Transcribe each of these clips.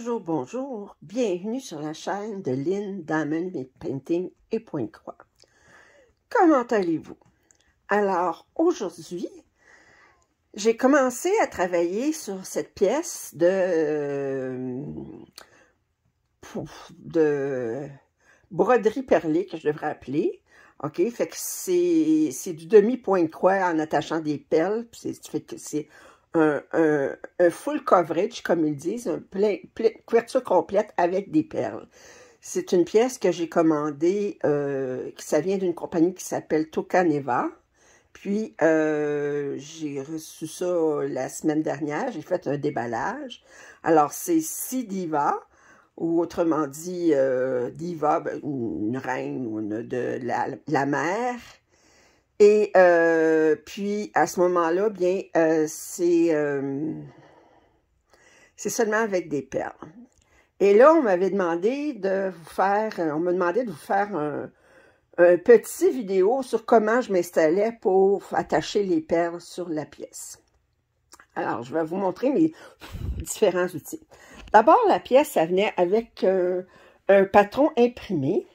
Bonjour, bonjour, bienvenue sur la chaîne de Lynn Diamond Painting et Pointe Croix. Comment allez-vous? Alors, aujourd'hui, j'ai commencé à travailler sur cette pièce de broderie perlée que je devrais appeler. OK, fait que c'est du demi-pointe croix en attachant des perles, fait que c'est un full coverage, comme ils disent, couverture complète avec des perles. C'est une pièce que j'ai commandée, ça vient d'une compagnie qui s'appelle Tocaneva. Puis, j'ai reçu ça la semaine dernière, j'ai fait un déballage. Alors, c'est Diva, ou autrement dit, Diva, une reine ou de la mer. Et puis, à ce moment-là, bien, c'est seulement avec des perles. Et là, on m'avait demandé de vous faire, un petit vidéo sur comment je m'installais pour attacher les perles sur la pièce. Alors, je vais vous montrer mes différents outils. D'abord, la pièce, ça venait avec un patron imprimé.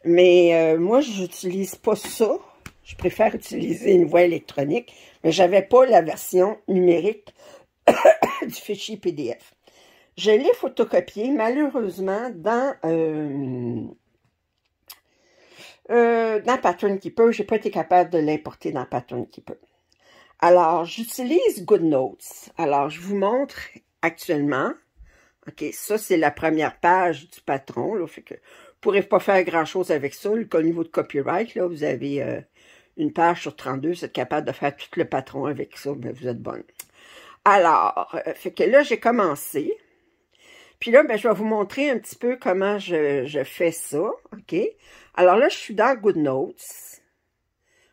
Mais moi, je n'utilise pas ça. Je préfère utiliser une voie électronique, mais je n'avais pas la version numérique du fichier PDF. Je l'ai photocopié, malheureusement, dans Pattern Keeper. Je n'ai pas été capable de l'importer dans Pattern Keeper. Alors, j'utilise GoodNotes. Alors, je vous montre actuellement. OK, ça, c'est la première page du patron. Là, fait que vous ne pourrez pas faire grand-chose avec ça. Au niveau de copyright, là, vous avez une page sur 32. Vous êtes capable de faire tout le patron avec ça. Ben, vous êtes bonne. Alors, fait que là, j'ai commencé. Puis là, ben, je vais vous montrer un petit peu comment je fais ça. OK? Alors là, je suis dans GoodNotes.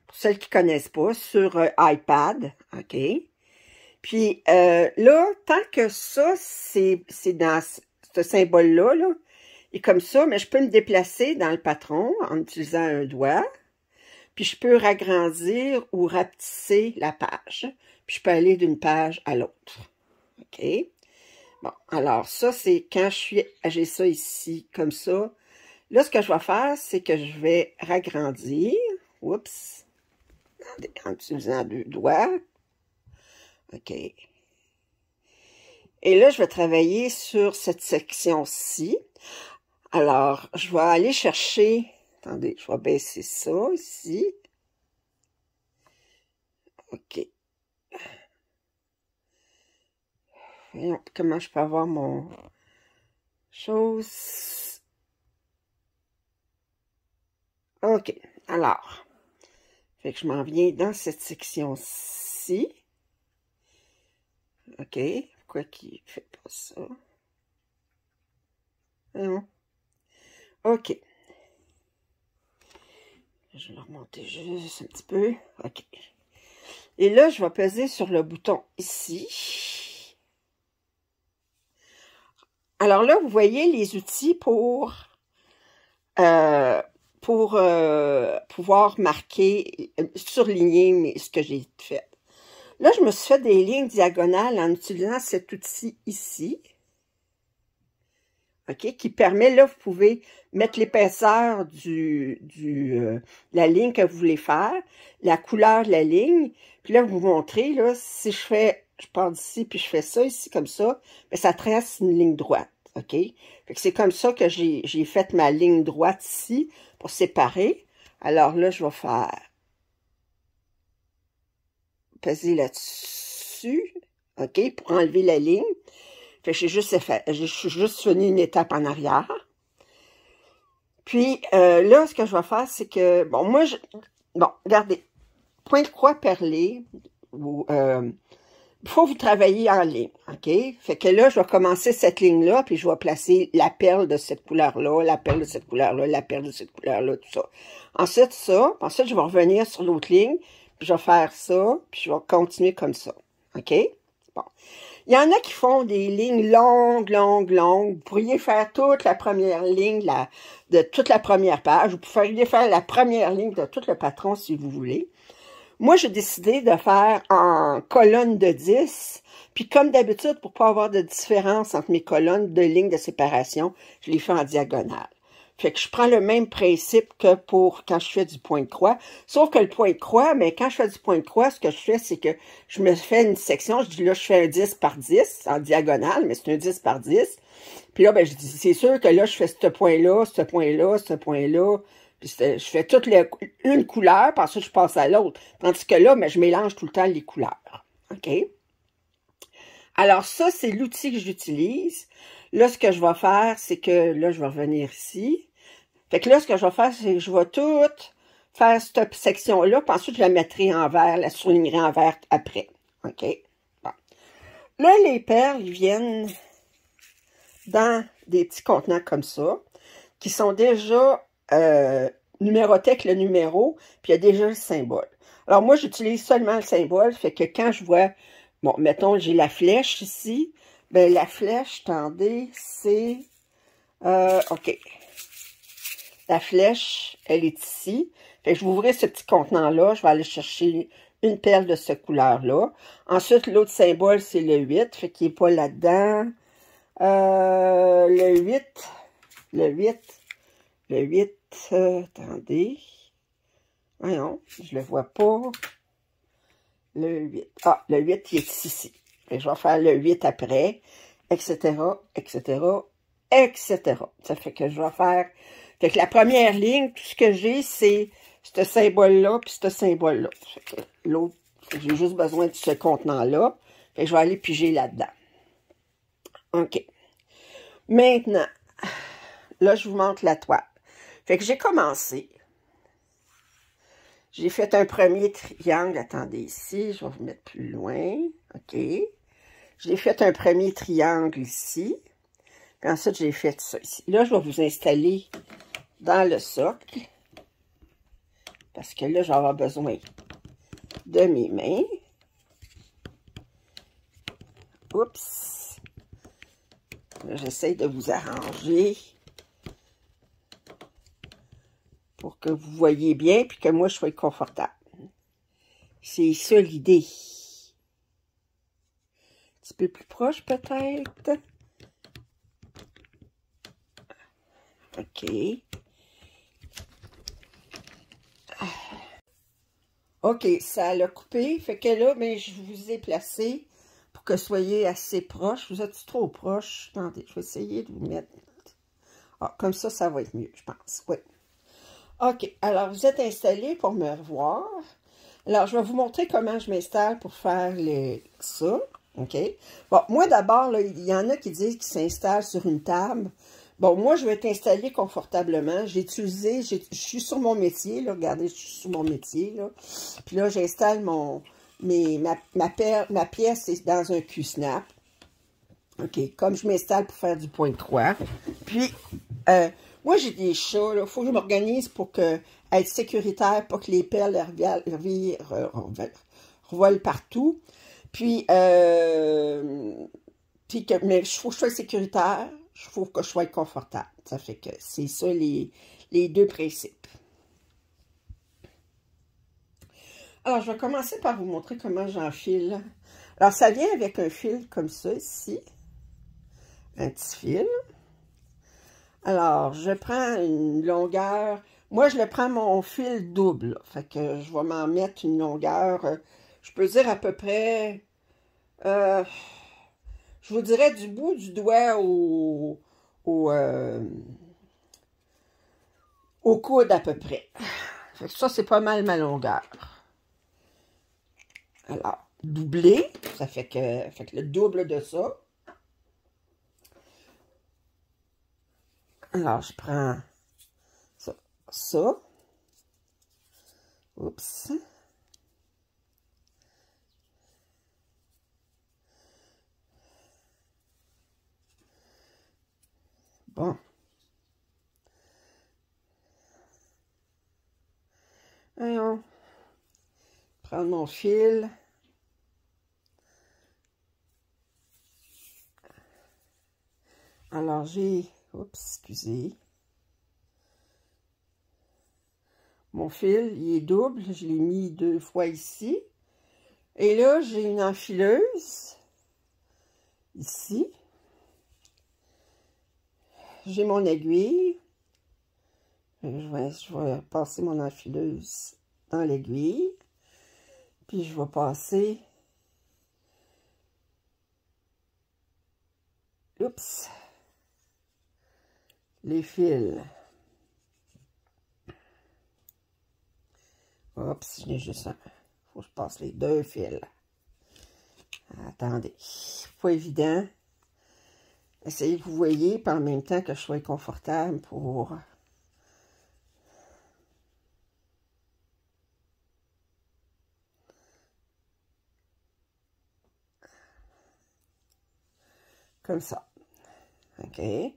Pour celles qui ne connaissent pas, sur iPad. OK? Puis là, tant que ça, c'est dans ce symbole-là, là, et comme ça, mais je peux me déplacer dans le patron en utilisant un doigt. Puis je peux ragrandir ou rapetisser la page. Puis je peux aller d'une page à l'autre. OK? Bon, alors ça, c'est quand j'ai ça ici, comme ça. Là, ce que je vais faire, c'est que je vais ragrandir. Oups! En utilisant deux doigts. OK. Et là, je vais travailler sur cette section-ci. Alors, je vais aller chercher... Attendez, je vais baisser ça ici. OK. Voyons comment je peux avoir mon chose. OK. Alors, fait que je m'en viens dans cette section-ci. OK. Pourquoi qu'il ne fait pas ça? Non. OK. Je vais le remonter juste un petit peu. OK. Et là, je vais peser sur le bouton ici. Alors là, vous voyez les outils pour pouvoir marquer, surligner ce que j'ai fait. Là, je me suis fait des lignes diagonales en utilisant cet outil ici. OK, qui permet, là, vous pouvez mettre l'épaisseur la ligne que vous voulez faire, la couleur de la ligne, puis là, vous montrez, là, si je pars d'ici, puis je fais ça ici, comme ça, bien, ça trace une ligne droite, OK? Fait que c'est comme ça que j'ai fait ma ligne droite ici, pour séparer. Alors là, je vais faire peser là-dessus, OK, pour enlever la ligne. Fait que j'ai juste fini une étape en arrière. Puis, là, ce que je vais faire, c'est que, bon, moi, bon, regardez, pointe croix perlée, il faut vous travailler en ligne, OK? Fait que là, je vais commencer cette ligne-là, puis je vais placer la perle de cette couleur-là, la perle de cette couleur-là, la perle de cette couleur-là, tout ça. Ensuite, je vais revenir sur l'autre ligne, puis je vais faire ça, puis je vais continuer comme ça, OK? Bon. Il y en a qui font des lignes longues, longues, longues. Vous pourriez faire toute la première ligne de toute la première page. Vous pourriez faire la première ligne de tout le patron si vous voulez. Moi, j'ai décidé de faire en colonne de 10. Puis comme d'habitude, pour pas avoir de différence entre mes colonnes de lignes de séparation, je les fais en diagonale. Fait que je prends le même principe que pour quand je fais du point de croix. Sauf que le point de croix, mais quand je fais du point de croix, ce que je fais, c'est que je me fais une section. Je dis là, je fais un 10 par 10 en diagonale, mais c'est un 10 par 10. Puis là, ben, je dis, c'est sûr que là, je fais ce point-là, ce point-là, ce point-là. Puis je fais une couleur, puis ensuite je passe à l'autre. Tandis que là, ben, je mélange tout le temps les couleurs. OK? Alors ça, c'est l'outil que j'utilise. Là, ce que je vais faire, c'est que là, je vais revenir ici. Fait que là, ce que je vais faire, c'est que je vais tout faire cette section-là, puis ensuite, je la mettrai en vert, la soulignerai en vert après. OK? Bon. Là, les perles, ils viennent dans des petits contenants comme ça, qui sont déjà numérotés avec le numéro, puis il y a déjà le symbole. Alors, moi, j'utilise seulement le symbole, fait que quand je vois, bon, mettons, j'ai la flèche ici, ben la flèche, attendez, c'est, OK. La flèche, elle est ici. Fait que je vais ouvrir ce petit contenant-là. Je vais aller chercher une perle de cette couleur-là. Ensuite, l'autre symbole, c'est le 8. Fait qu'il n'est pas là-dedans. Le 8. Attendez. Voyons, je le vois pas. Le 8. Ah, le 8, il est ici. Fait que je vais faire le 8 après, etc., etc., etc. Ça fait que je vais faire... Fait que la première ligne, tout ce que j'ai, c'est ce symbole-là, puis ce symbole-là. L'autre, j'ai juste besoin de ce contenant-là. Fait que je vais aller piger là-dedans. OK. Maintenant, là, je vous montre la toile. Fait que j'ai commencé. J'ai fait un premier triangle. Attendez ici, je vais vous mettre plus loin. OK. J'ai fait un premier triangle ici. Puis ensuite, j'ai fait ça ici. Là, je vais vous installer dans le socle. Parce que là, j'aurai besoin de mes mains. Oups. J'essaie de vous arranger pour que vous voyez bien puis que moi, je sois confortable. C'est ça l'idée. Un petit peu plus proche, peut-être. OK. OK, ça l'a coupé. Fait que là, mais je vous ai placé pour que vous soyez assez proche. Vous êtes trop proche. Attendez, je vais essayer de vous mettre... Ah, comme ça va être mieux, je pense. Oui. OK, alors vous êtes installés pour me revoir. Alors, je vais vous montrer comment je m'installe pour faire ça. OK? Bon, moi d'abord, il y en a qui disent qu'ils s'installent sur une table. Bon, moi, je vais être installée confortablement. Je suis sur mon métier, là. Regardez, je suis sur mon métier, là. Puis là, j'installe ma pièce est dans un Q-snap. OK, comme je m'installe pour faire du point de croix. Puis, moi, j'ai des chats, là. Il faut que je m'organise pour être sécuritaire, pas que les perles revolent partout. Puis, mais il faut que je sois sécuritaire, il faut que je sois confortable. Ça fait que c'est ça les deux principes. Alors, je vais commencer par vous montrer comment j'enfile. Alors, ça vient avec un fil comme ça, ici. Un petit fil. Alors, je prends une longueur. Moi, je le prends mon fil double. Là. Fait que je vais m'en mettre une longueur, je peux dire à peu près, je vous dirais du bout du doigt au coude à peu près. Fait que ça, c'est pas mal ma longueur. Alors, doubler, ça fait que le double de ça. Alors, je prends ça. Oups. Bon. Voyons. Prendre mon fil. Alors, oups, excusez. Mon fil, il est double. Je l'ai mis 2 fois ici. Et là, j'ai une enfileuse. Ici. J'ai mon aiguille. Je vais passer mon enfileuse dans l'aiguille. Puis je vais passer... Oups! Les fils. Oups, j'ai juste un. Faut que je passe les 2 fils. Attendez. Pas évident. Essayez que vous voyez, puis en même temps que je sois confortable pour... Comme ça. OK. Et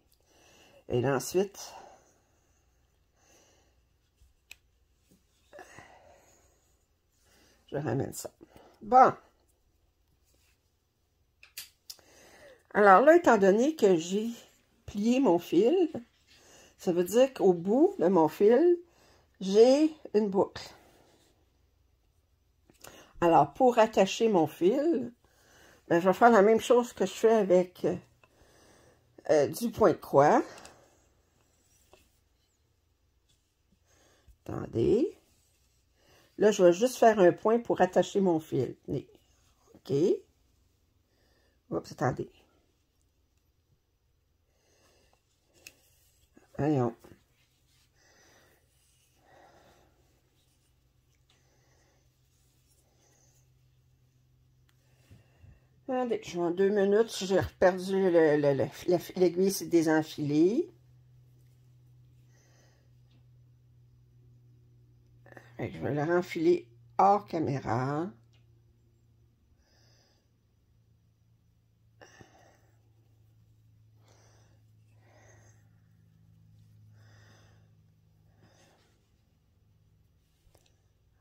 là, ensuite... Je ramène ça. Bon. Alors là, étant donné que j'ai plié mon fil, ça veut dire qu'au bout de mon fil, j'ai une boucle. Alors, pour attacher mon fil, ben, je vais faire la même chose que je fais avec du point de croix. Attendez. Là, je vais juste faire un point pour attacher mon fil. OK. Oups, attendez. Voyons. Attendez, je vais en 2 minutes. J'ai perdu l'aiguille, c'est désenfilé. Je vais le renfiler hors caméra.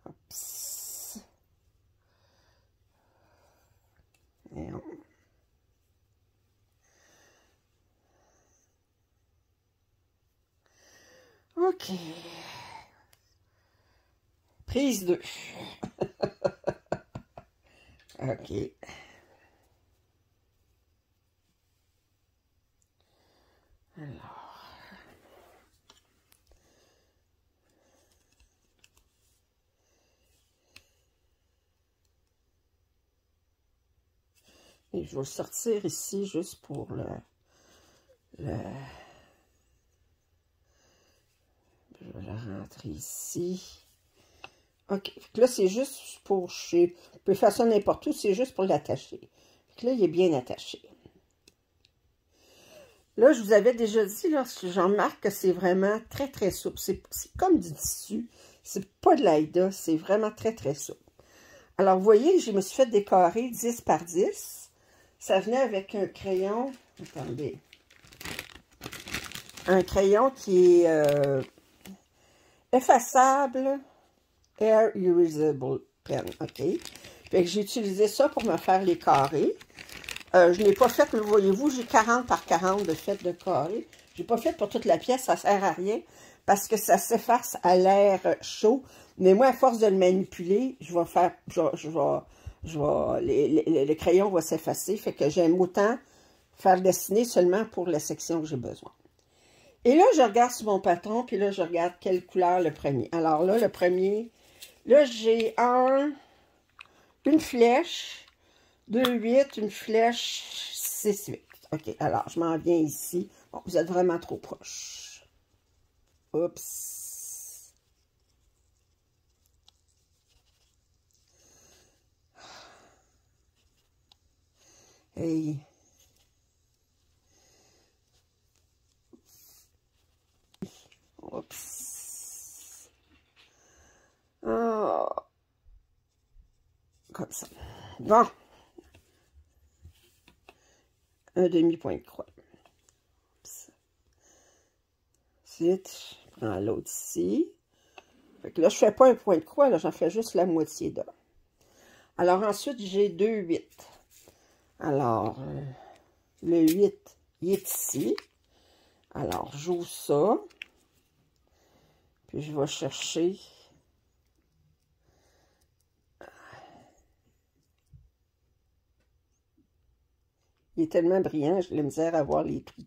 Oups. OK. Prise 2. OK. Alors. Et je vais le sortir ici juste pour je vais le rentrer ici. OK. Là, c'est juste pour... Je peux faire ça n'importe où, c'est juste pour l'attacher. Là, il est bien attaché. Là, je vous avais déjà dit, là, j'en remarque que c'est vraiment très, très souple. C'est comme du tissu. C'est pas de l'aïda, c'est vraiment très, très souple. Alors, vous voyez, je me suis fait des carrés 10 par 10. Ça venait avec un crayon. Attendez. Un crayon qui est effaçable. Air Erasable Pen, OK? Fait que j'ai utilisé ça pour me faire les carrés. Je n'ai pas fait, le voyez-vous, j'ai 40 par 40 de fait de carrés. Je n'ai pas fait pour toute la pièce, ça ne sert à rien, parce que ça s'efface à l'air chaud. Mais moi, à force de le manipuler, je vais faire, le crayon va s'effacer, fait que j'aime autant faire dessiner seulement pour la section que j'ai besoin. Et là, je regarde sur mon patron, puis là, je regarde quelle couleur le premier. Alors là, le premier... Là, j'ai une flèche, 2, 8, une flèche, 6, 8. OK, alors, je m'en viens ici. Bon, vous êtes vraiment trop proche. Oups. Hey. Oups. Oh. Comme ça. Bon. Un demi-point de croix. Ensuite, je prends l'autre ici. Fait que là, je ne fais pas un point de croix, là, j'en fais juste la moitié là. Alors ensuite, j'ai 2 8. Alors, le 8, il est ici. Alors, j'ouvre ça. Puis je vais chercher Il est tellement brillant, j'ai la misère à voir les trous.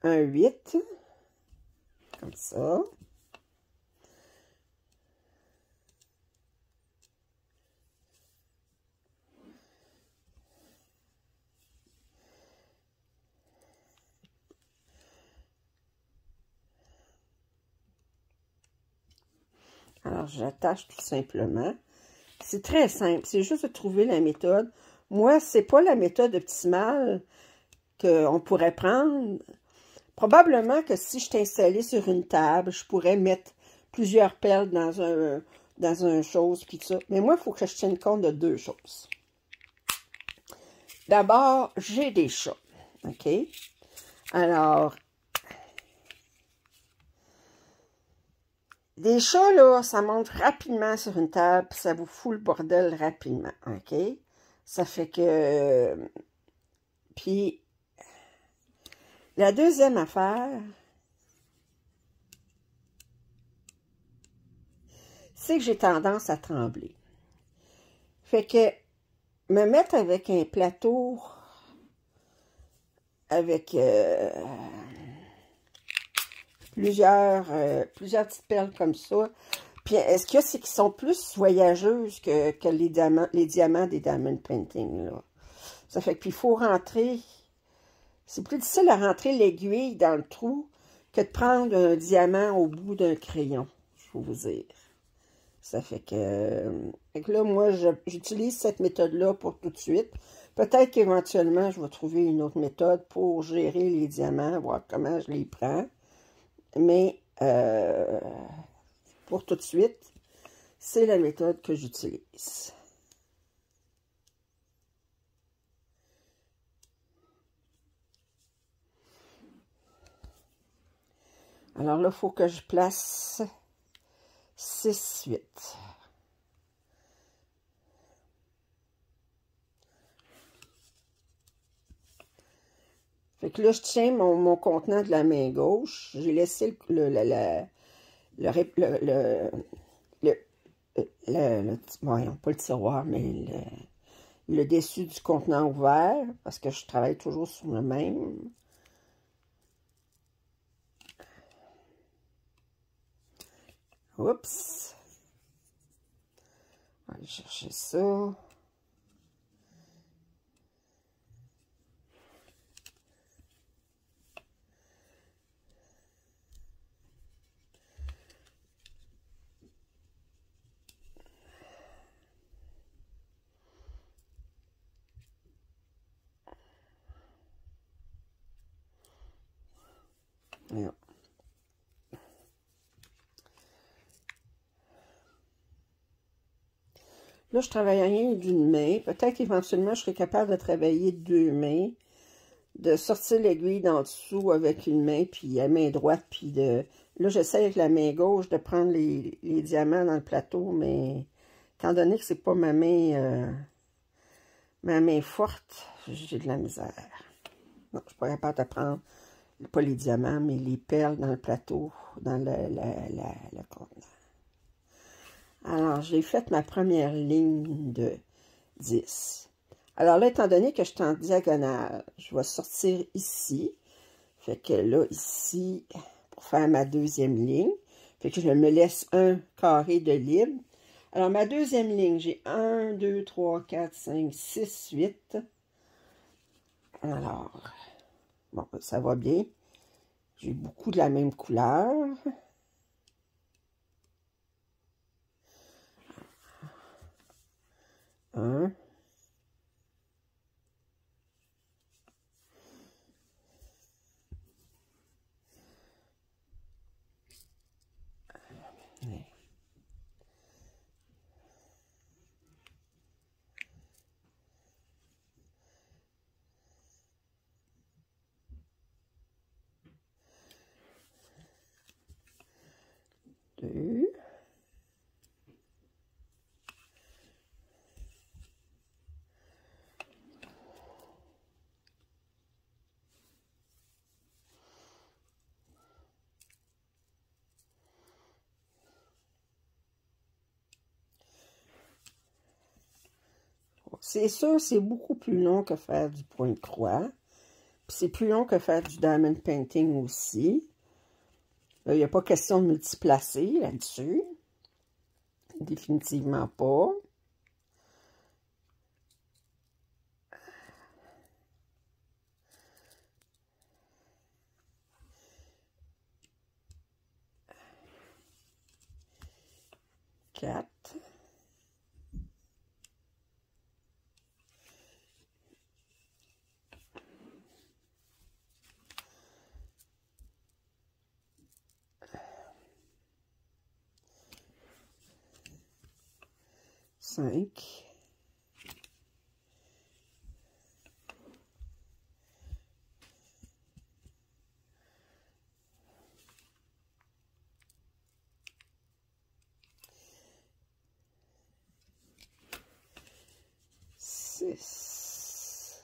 Un 8, comme ça. Alors, j'attache tout simplement. C'est très simple, c'est juste de trouver la méthode. Moi, c'est pas la méthode optimale qu'on pourrait prendre. Probablement que si je t'installais sur une table, je pourrais mettre plusieurs perles dans un chose, puis tout ça. Mais moi, il faut que je tienne compte de deux choses. D'abord, j'ai des chats, OK? Alors, des chats, là, ça monte rapidement sur une table, puis ça vous fout le bordel rapidement, OK? Ça fait que... Puis, la deuxième affaire, c'est que j'ai tendance à trembler. Fait que me mettre avec un plateau, avec plusieurs petites perles comme ça. Puis, est-ce qu'il y a, c'est qu'ils sont plus voyageuses que les diamants des diamond painting, là. Ça fait qu'il faut rentrer. C'est plus difficile à rentrer l'aiguille dans le trou que de prendre un diamant au bout d'un crayon, je peux vous dire. Ça fait que là, moi, j'utilise cette méthode-là pour tout de suite. Peut-être qu'éventuellement, je vais trouver une autre méthode pour gérer les diamants, voir comment je les prends. Mais pour tout de suite, c'est la méthode que j'utilise. Alors là, il faut que je place 6, 8. Fait que là, je tiens mon contenant de la main gauche. J'ai laissé voyons, pas le tiroir, mais le dessus du contenant ouvert, parce que je travaille toujours sur le même. Oups. On va aller chercher ça. Voyons. Là, je travaille rien d'une main. Peut-être qu'éventuellement, je serai capable de travailler deux mains, de sortir l'aiguille d'en dessous avec une main, puis la main droite, puis de... Là, j'essaie avec la main gauche de prendre les diamants dans le plateau, mais étant donné que c'est pas ma main forte, j'ai de la misère. Non, je suis pas capable de prendre, pas les diamants, mais les perles dans le plateau, dans le contenant. Alors, j'ai fait ma première ligne de 10. Alors là, étant donné que je suis en diagonale, je vais sortir ici. Fait que là, ici, pour faire ma deuxième ligne, fait que je me laisse un carré de libre. Alors, ma deuxième ligne, j'ai 1, 2, 3, 4, 5, 6, 8. Alors, bon, ça va bien. J'ai beaucoup de la même couleur. Un. Deux. C'est sûr, c'est beaucoup plus long que faire du point de croix. C'est plus long que faire du diamond painting aussi. Il n'y a pas question de multiplacer là-dessus. Définitivement pas. Quatre. Cinq. Six.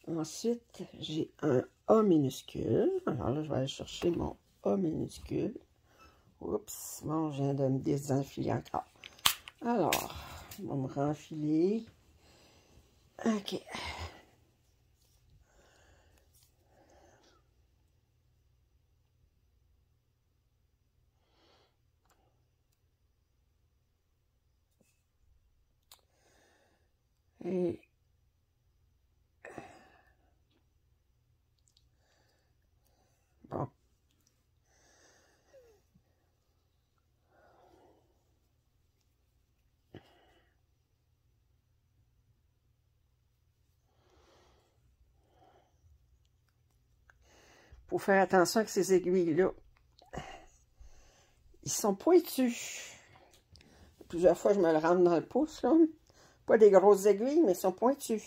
Ensuite, j'ai un A minuscule. Alors là, je vais aller chercher mon A minuscule. Oups, bon, je viens de me désenfiler encore. Alors, on va me renfiler. OK. Et bon. Faut faire attention avec ces aiguilles-là. Ils sont pointus. Plusieurs fois, je me le rentre dans le pouce, là. Pas des grosses aiguilles, mais ils sont pointus.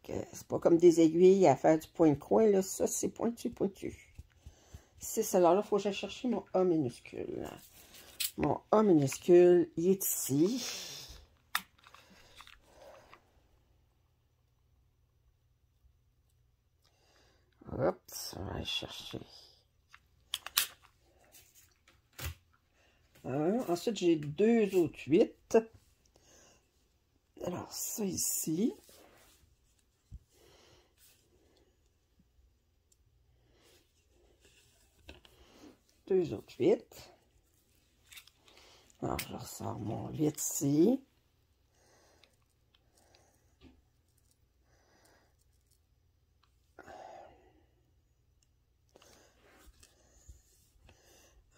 C'est pas comme des aiguilles à faire du point de croix, là. Ça, c'est pointu, pointu. C'est alors là, il faut que j'aille chercher mon A minuscule. Mon A minuscule, il est ici. Hop, on va aller chercher. Ensuite, j'ai deux autres 8. Alors, ça ici. Deux autres 8. Alors, je ressors mon 8 ici.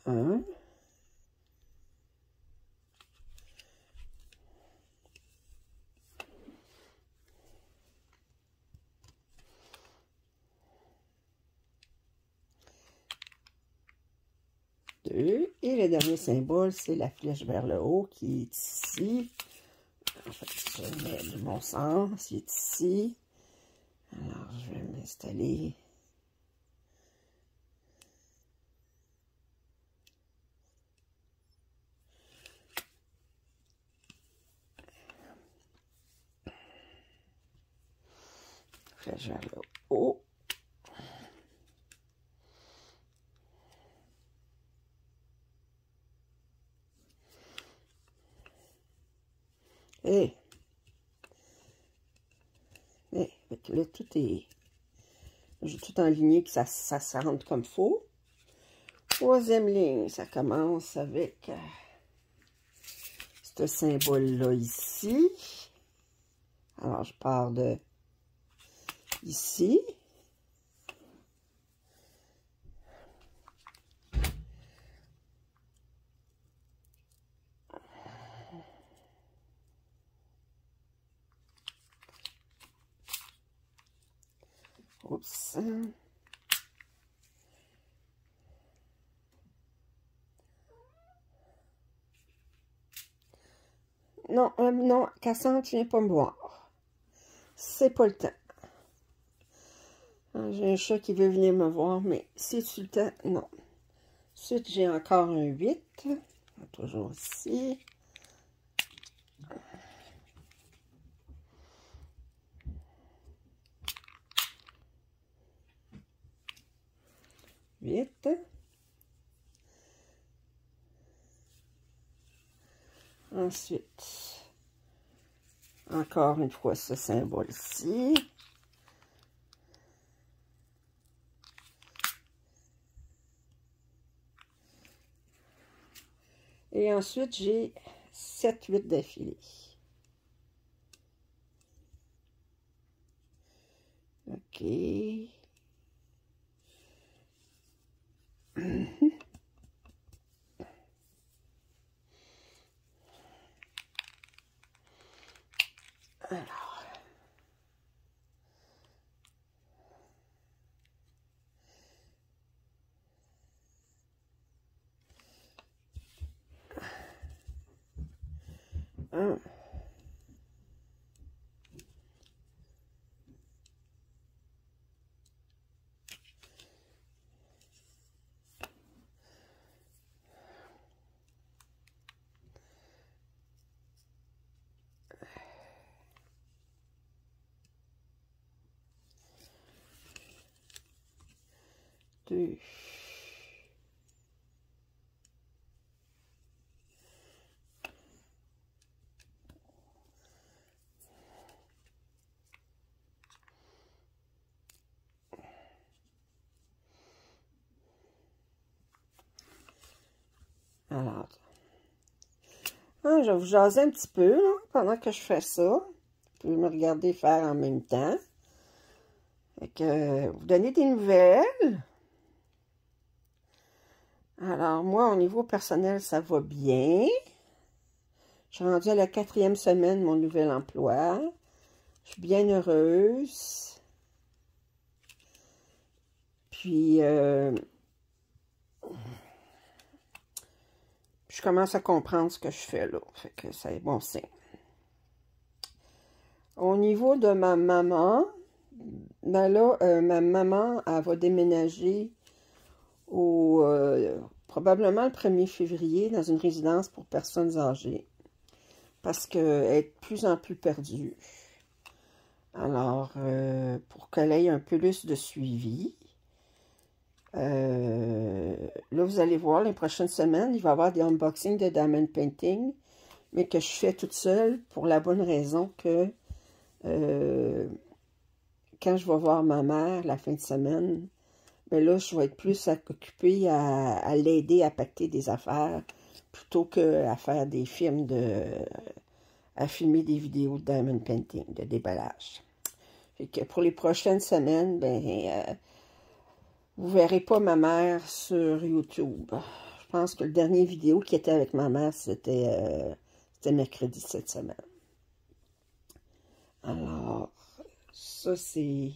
Un. Deux. Et le dernier symbole, c'est la flèche vers le haut qui est ici. En fait, je mets de mon sens, il est ici. Alors, je vais m'installer. Flèche vers le haut. Et là, tout est... J'ai tout enligné que ça se rentre comme faut. Troisième ligne, ça commence avec ce symbole-là ici. Alors, je pars de ici. Oups. Non, non, Cassandre, tu viens pas me voir. C'est pas le temps. J'ai un chat qui veut venir me voir, mais c'est-tu le temps? Non. Ensuite, j'ai encore un 8. Toujours ici. Huit. Ensuite, Encore une fois, ce symbole-ci. Et ensuite, j'ai 7-8 d'affilée. OK. Alors. Un. Deux. Alors, je vais vous jaser un petit peu là, pendant que je fais ça. Vous pouvez me regarder faire en même temps. Fait que, vous donnez des nouvelles. Alors, moi, au niveau personnel, ça va bien. Je suis rendue à la 4e semaine de mon nouvel emploi. Je suis bien heureuse. Puis, je commence à comprendre ce que je fais là. Fait que ça est bon signe. Au niveau de ma maman, ben là, ma maman, elle va déménager probablement le 1er février dans une résidence pour personnes âgées. Parce qu'elle est de plus en plus perdue. Alors, pour qu'elle ait un peu plus de suivi, là, vous allez voir, les prochaines semaines, il va y avoir des unboxings de diamond painting, mais que je fais toute seule pour la bonne raison que quand je vais voir ma mère la fin de semaine, ben là, je vais être plus occupée à l'aider à pacter des affaires plutôt qu'à faire des films à filmer des vidéos de diamond painting, de déballage. Fait que pour les prochaines semaines, ben, vous verrez pas ma mère sur YouTube. Je pense que le dernier vidéo qui était avec ma mère, c'était mercredi cette semaine. Alors, ça c'est...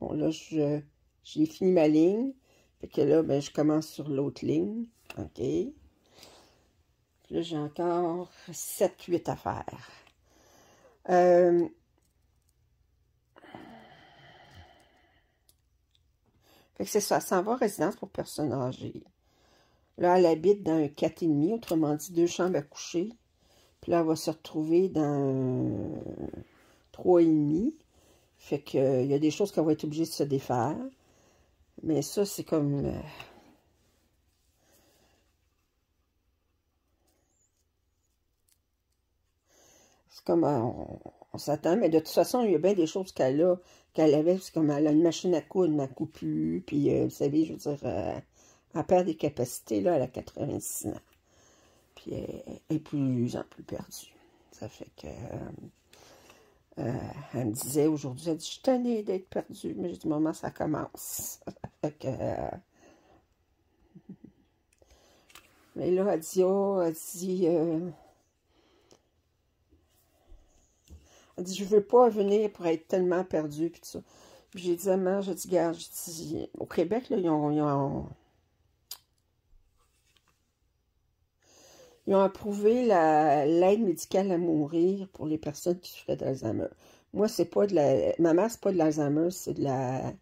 Bon, là, j'ai fini ma ligne. Fait que là, ben, je commence sur l'autre ligne. OK. Là, j'ai encore 7-8 à faire. Fait que c'est ça, ça va résidence pour personnes âgées. Là, elle habite dans un 4,5, autrement dit 2 chambres à coucher. Puis là, elle va se retrouver dans 3,5. Fait que il y a des choses qu'elle va être obligée de se défaire. Mais ça, c'est comme... c'est comme... on s'attend, mais de toute façon, il y a bien des choses qu'elle avait. C'est comme elle a une machine à coudre, elle n'en coupe plus. Puis, vous savez, je veux dire, elle perd des capacités, là, elle a 86 ans. Puis, elle est plus en plus perdue. Ça fait que... elle me disait aujourd'hui, elle dit, je suis tannée d'être perdue, mais j'ai dit, maman, ça commence. Fait que, mais là, elle dit, elle dit, je veux pas venir pour être tellement perdue, puis tout ça. Puis j'ai dit, maman, j'ai dit, regarde, j'ai dit, au Québec, là, ils ont approuvé l'aide médicale à mourir pour les personnes qui souffraient d'Alzheimer. Moi, c'est pas de la... Ma mère, c'est pas de l'Alzheimer, c'est de la...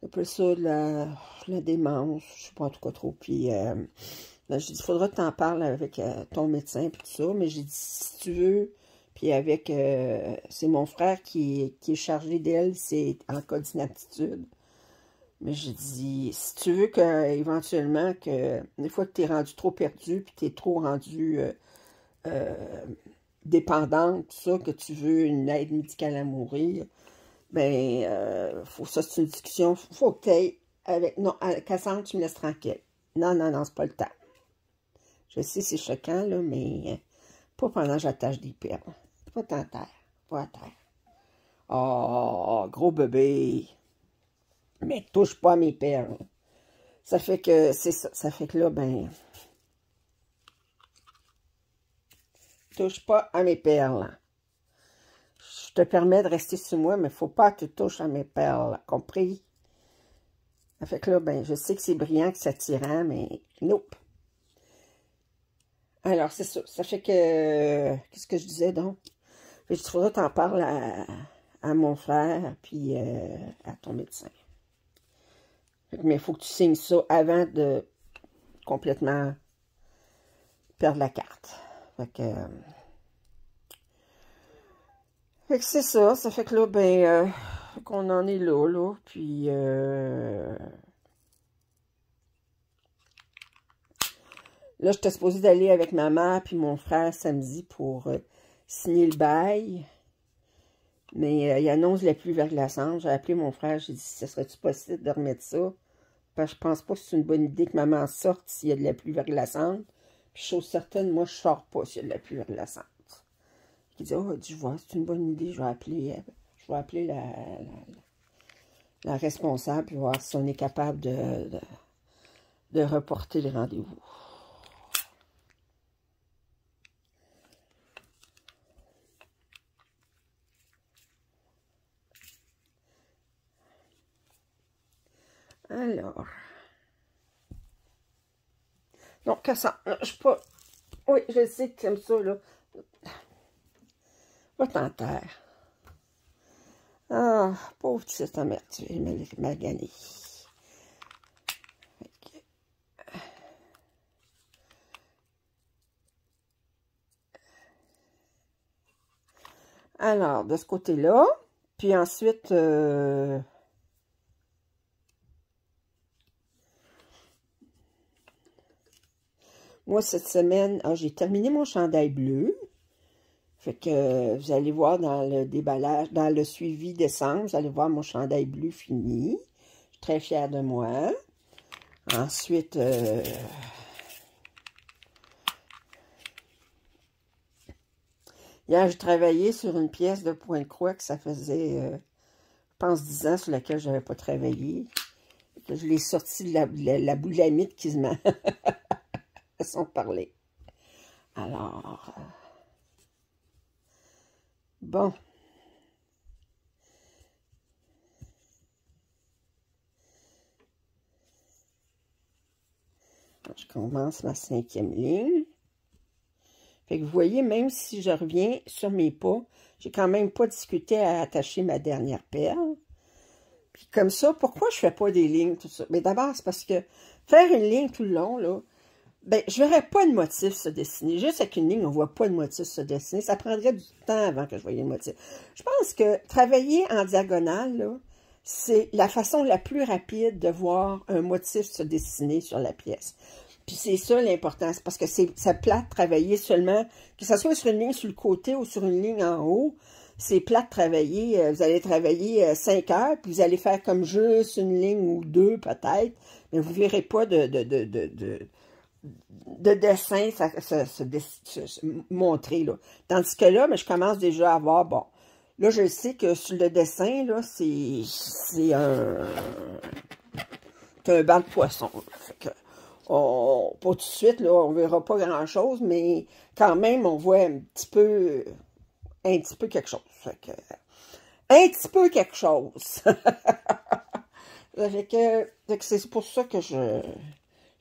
On appelle ça de la démence, je sais pas en tout cas trop. Puis, ben, j'ai dit, il faudra que tu en parles avec ton médecin, puis tout ça. Mais j'ai dit, si tu veux, puis avec... c'est mon frère qui est chargé d'elle, c'est en cas d'inaptitude. Mais j'ai dit, si tu veux que, éventuellement, que des fois que tu es rendu trop perdu, puis tu es trop rendu dépendante, tout ça, que tu veux une aide médicale à mourir, ben, ça c'est une discussion, faut que tu ailles avec, non, Cassandre, tu me laisses tranquille. Non, non, non, c'est pas le temps. Je sais, c'est choquant, là, mais pas pendant que j'attache des perles. Pas à terre, pas à terre. Oh, gros bébé. Mais touche pas à mes perles. Ça fait que, c'est ça, ça fait que là, ben, touche pas à mes perles. Je te permets de rester sur moi, mais faut pas que tu touches à mes perles, compris? Ça fait que là, ben, je sais que c'est brillant, que c'est attirant, mais nope. Alors, c'est ça. Ça fait que, qu'est-ce que je disais donc? Il faudra t'en parler à mon frère, puis à ton médecin. Mais il faut que tu signes ça avant de complètement perdre la carte. Fait que c'est ça. Ça fait que là, ben, qu'on en est là, puis là, j'étais supposée d'aller avec ma mère puis mon frère samedi pour signer le bail. Mais il annonce la pluie verglaçante. J'ai appelé mon frère, j'ai dit, ce serait-tu possible de remettre ça? Parce que je pense pas que c'est une bonne idée que maman sorte s'il y a de la pluie verglaçante. Puis chose certaine, moi, je sors pas s'il y a de la pluie verglaçante. Il dit, oh, je vois, c'est une bonne idée, je vais appeler la responsable puis voir si on est capable de reporter le rendez-vous. Alors. Non, Cassandre, je suis pas... Oui, je sais que tu aimes ça, là. Va t'en terre. Ah, pauvre petite mère, tu es maganée. Okay. Alors, de ce côté-là, puis ensuite... moi, cette semaine, j'ai terminé mon chandail bleu. Fait que vous allez voir dans le déballage, dans le suivi décembre, vous allez voir mon chandail bleu fini. Je suis très fière de moi. Ensuite, hier, j'ai travaillé sur une pièce de Pointe-Croix que ça faisait, je pense, 10 ans sur laquelle je n'avais pas travaillé. Que je l'ai sorti de la boulamite qui se met façon de parler. Alors, bon. Je commence ma 5e ligne. Fait que vous voyez, même si je reviens sur mes pas, j'ai quand même pas discuté à attacher ma dernière perle. Puis comme ça, pourquoi je fais pas des lignes, tout ça? Mais d'abord, c'est parce que faire une ligne tout le long, là, ben, je verrais pas de motif se dessiner. Juste avec une ligne, on voit pas de motif se dessiner. Ça prendrait du temps avant que je voyais le motif. Je pense que travailler en diagonale, là, c'est la façon la plus rapide de voir un motif se dessiner sur la pièce. Puis c'est ça l'important, c'est parce que c'est plate de travailler seulement, que ce soit sur une ligne sur le côté ou sur une ligne en haut, c'est plate de travailler, vous allez travailler 5 heures, puis vous allez faire comme juste une ligne ou deux peut-être, mais vous ne verrez pas de dessin se montrer, là. Tandis que là, mais je commence déjà à voir, bon, là, je sais que sur le dessin, là, c'est un banc de poisson, là. Fait que, pas tout de suite, là, on verra pas grand-chose, mais quand même, on voit un petit peu quelque chose. Fait que, un petit peu quelque chose. Fait que c'est pour ça que je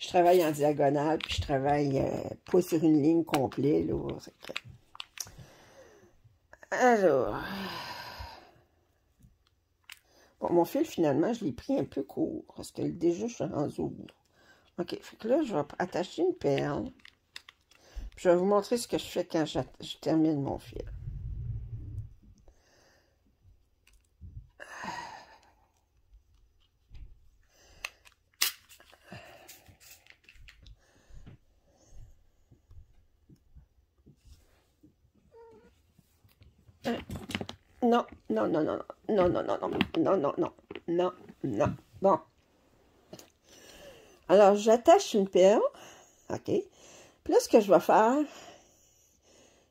travaille en diagonale, puis je travaille pas sur une ligne complète, là. Alors, bon, mon fil, finalement, je l'ai pris un peu court, parce que déjà, je suis rendu au bout. OK, fait que là, je vais attacher une perle. Puis je vais vous montrer ce que je fais quand je termine mon fil. non, non, non, non, non, non, non, non, non, non, non, non, non. Bon. Alors, j'attache une perle, OK? Puis là, ce que je vais faire,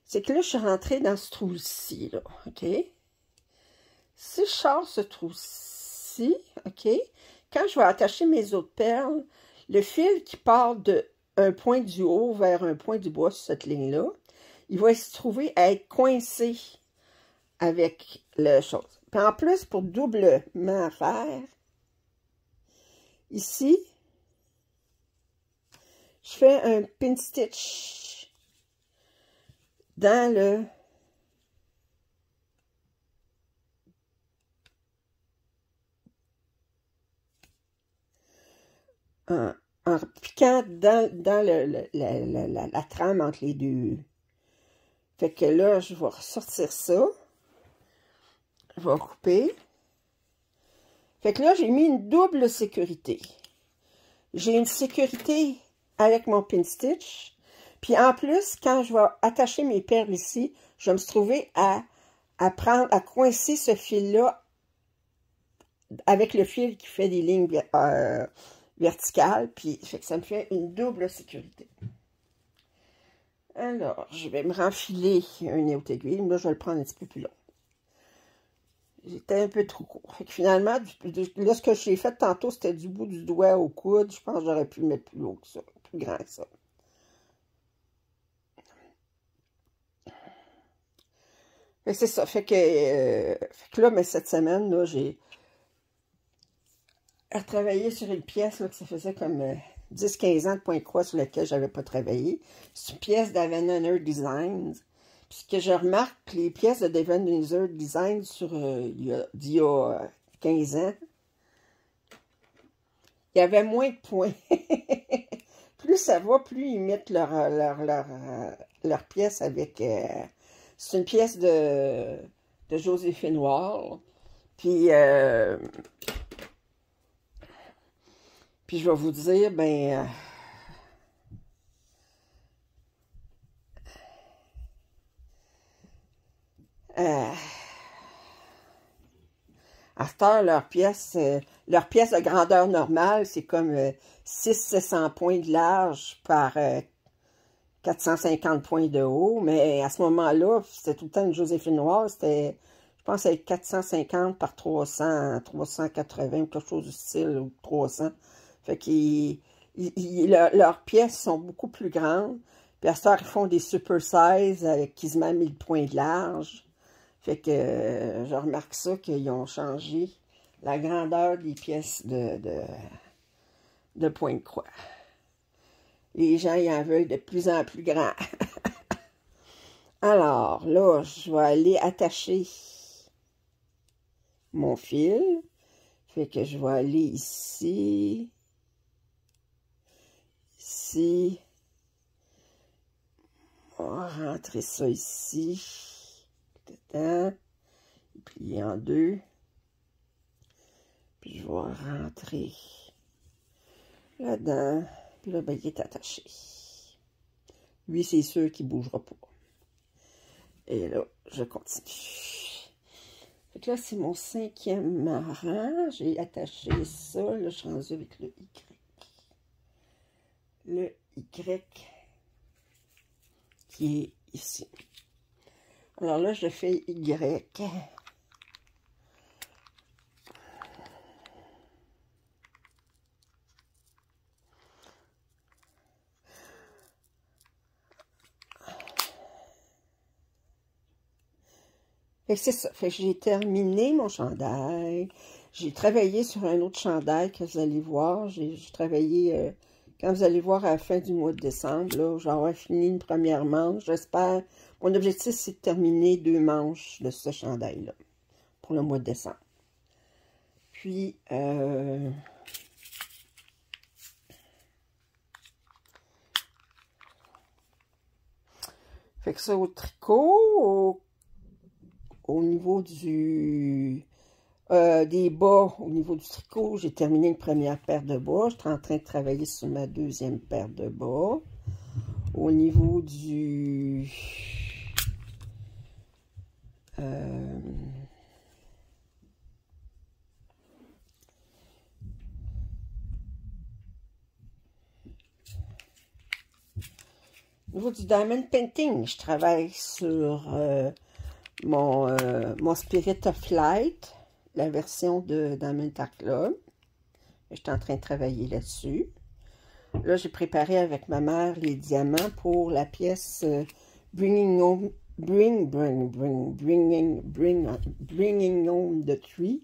c'est que là, je suis rentrée dans ce trou-ci, là, OK? Si je sors ce trou-ci, OK? Quand je vais attacher mes autres perles, le fil qui part d'un point du haut vers un point du bas sur cette ligne-là, il va se trouver à être coincé avec la chose. Puis en plus, pour doublement faire, ici, je fais un pin stitch dans le en piquant dans la trame entre les deux. Fait que là, je vais ressortir ça. Je vais couper. Fait que là, j'ai mis une double sécurité. J'ai une sécurité avec mon pin stitch. Puis en plus, quand je vais attacher mes perles ici, je vais me trouver à coincer ce fil-là avec le fil qui fait des lignes verticales. Puis fait que ça me fait une double sécurité. Alors, je vais me renfiler un nœud aiguille. Là, je vais le prendre un petit peu plus long. J'étais un peu trop court. Fait que finalement, là, ce que j'ai fait tantôt, c'était du bout du doigt au coude. Je pense que j'aurais pu le mettre plus haut que ça, plus grand que ça. Fait que c'est ça. Fait que là, mais cette semaine, là, j'ai retravaillé sur une pièce là, que ça faisait comme 10-15 ans de point croix sur laquelle je n'avais pas travaillé. C'est une pièce d'Avenner Designs. Puis ce que je remarque, les pièces de Devon Design d'il y a 15 ans, il y avait moins de points. Plus ça va, plus ils mettent leur pièce avec... c'est une pièce de Joséphine Wall. Puis je vais vous dire, ben... à cette heure, leur pièce de grandeur normale, c'est comme 600-700 points de large par 450 points de haut. Mais à ce moment-là, c'était tout le temps une Joséphine Noire. C'était, je pense, avec 450 par 300, 380 ou quelque chose du style, ou 300. Fait que leurs pièces sont beaucoup plus grandes. Puis à cette heure, ils font des super size avec quasiment 1000 points de large. Fait que je remarque ça qu'ils ont changé la grandeur des pièces de point de croix. Les gens y en veulent de plus en plus grand. Alors, là, je vais aller attacher mon fil. Fait que je vais aller ici. Ici. On va rentrer ça ici. Dedans, plier en deux, puis je vais rentrer là-dedans, puis là, ben, il est attaché. Lui, c'est sûr qu'il ne bougera pas. Et là, je continue. Fait que là, c'est mon 5e rang. J'ai attaché ça. Là, je suis rendue avec le Y. Le Y qui est ici. Alors là, je fais Y. Fait que c'est ça. Fait que j'ai terminé mon chandail. J'ai travaillé sur un autre chandail que vous allez voir. J'ai travaillé, quand vous allez voir à la fin du mois de décembre, là, j'aurai fini une première manche. J'espère. Mon objectif, c'est de terminer 2 manches de ce chandail-là pour le mois de décembre. Puis, fait que ça au tricot, au niveau des bas, au niveau du tricot, j'ai terminé une première paire de bas. Je suis en train de travailler sur ma 2e paire de bas. Au niveau du... Au niveau du Diamond Painting, je travaille sur mon Spirit of Light, la version de Diamond Art Club. Je suis en train de travailler là-dessus. Là, j'ai préparé avec ma mère les diamants pour la pièce Bringing Home the Tree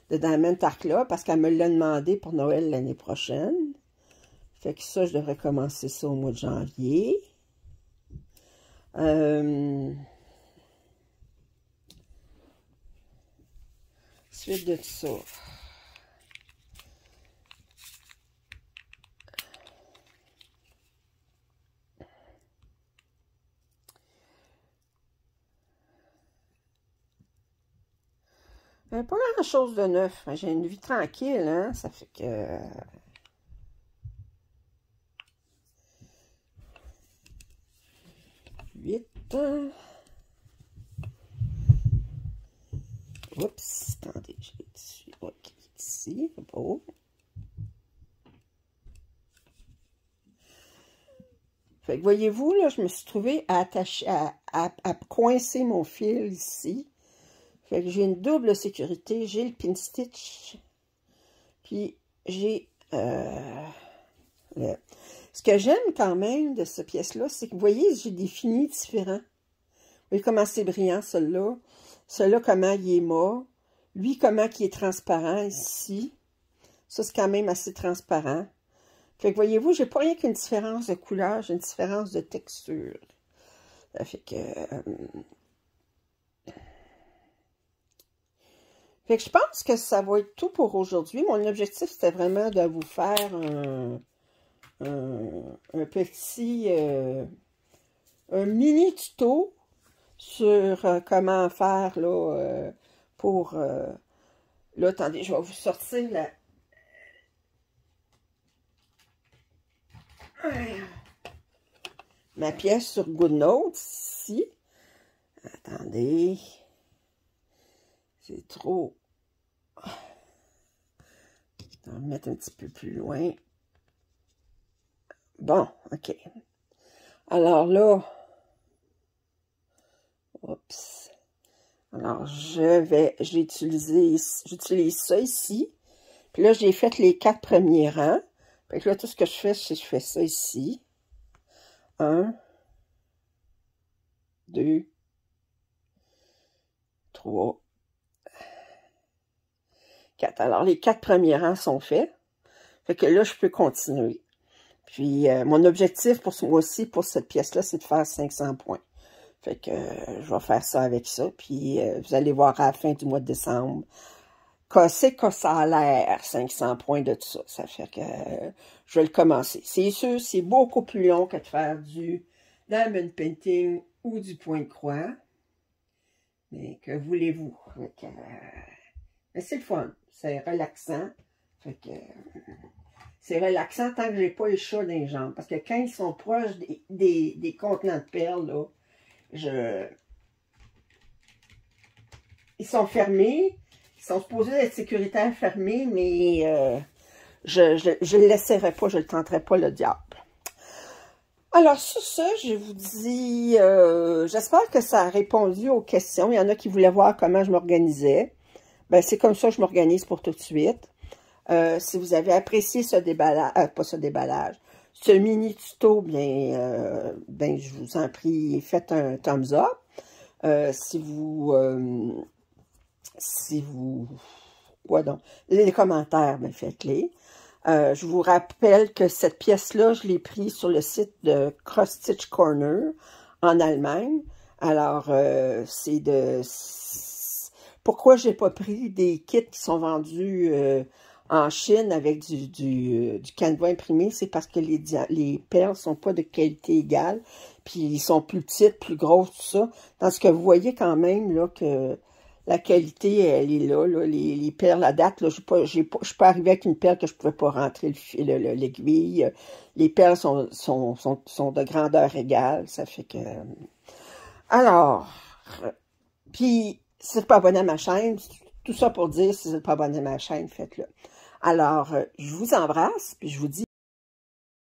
de Diamond Art Club parce qu'elle me l'a demandé pour Noël l'année prochaine. Fait que ça, je devrais commencer ça au mois de janvier. Suite de ça. Pas grand-chose de neuf. J'ai une vie tranquille, hein? Ça fait que... 8. Oups, attendez, j'ai dessus. Ok, ici, beau. Fait que voyez-vous, là, je me suis trouvée à attacher, à coincer mon fil ici. Fait que j'ai une double sécurité. J'ai le pin stitch. Puis j'ai ce que j'aime quand même de cette pièce-là, c'est que vous voyez, j'ai des finis différents. Vous voyez comment c'est brillant, celui-là. Celui-là, comment il est mat. Lui, comment il est transparent ici. Ça, c'est quand même assez transparent. Fait que voyez-vous, j'ai pas rien qu'une différence de couleur, j'ai une différence de texture. Ça fait que... Fait que je pense que ça va être tout pour aujourd'hui. Mon objectif, c'était vraiment de vous faire un petit... un mini tuto sur comment faire, là, pour... là, attendez, je vais vous sortir la... ma pièce sur GoodNotes, ici. Attendez... C'est trop... On va mettre un petit peu plus loin. Bon, OK. Alors là... Oups. Alors, j'utilise ça ici. Puis là, j'ai fait les 4 premiers rangs. Fait que là, tout ce que je fais, c'est que je fais ça ici. 1, 2, 3, 4. Alors, les 4 premiers rangs sont faits. Fait que là, je peux continuer. Puis, mon objectif pour ce mois-ci, pour cette pièce-là, c'est de faire 500 points. Fait que je vais faire ça avec ça. Puis, vous allez voir à la fin du mois de décembre c'est que ça a l'air, 500 points de tout ça. Ça fait que je vais le commencer. C'est sûr, c'est beaucoup plus long que de faire du diamond painting ou du point de croix. Mais que voulez-vous? Mais c'est le fun. C'est relaxant. Fait que c'est relaxant tant que j'ai pas les chats dans les jambes. Parce que quand ils sont proches des contenants de perles, là, ils sont fermés. Ils sont supposés être sécuritaires fermés, mais je le laisserai pas, je le tenterai pas, le diable. Alors, sur ça, je vous dis, j'espère que ça a répondu aux questions. Il y en a qui voulaient voir comment je m'organisais. Ben, c'est comme ça que je m'organise pour tout de suite. Si vous avez apprécié ce déballage, pas ce déballage, ce mini tuto, bien, je vous en prie, faites un thumbs up. Quoi donc? Les commentaires, ben, faites-les. Je vous rappelle que cette pièce-là, je l'ai prise sur le site de Cross Stitch Corner en Allemagne. Alors, pourquoi j'ai pas pris des kits qui sont vendus en Chine avec du canevas imprimé? C'est parce que les perles sont pas de qualité égale. Puis, ils sont plus petites, plus grosses, tout ça. Tandis que vous voyez quand même là que la qualité, elle est là. Les perles à date, là, je suis pas arrivée avec une perle que je pouvais pas rentrer l'aiguille. Les perles sont de grandeur égale. Ça fait que... Alors, puis, si vous n'êtes pas abonné à ma chaîne, tout ça pour dire, si vous n'êtes pas abonné à ma chaîne, faites-le. Alors, je vous embrasse, puis je vous dis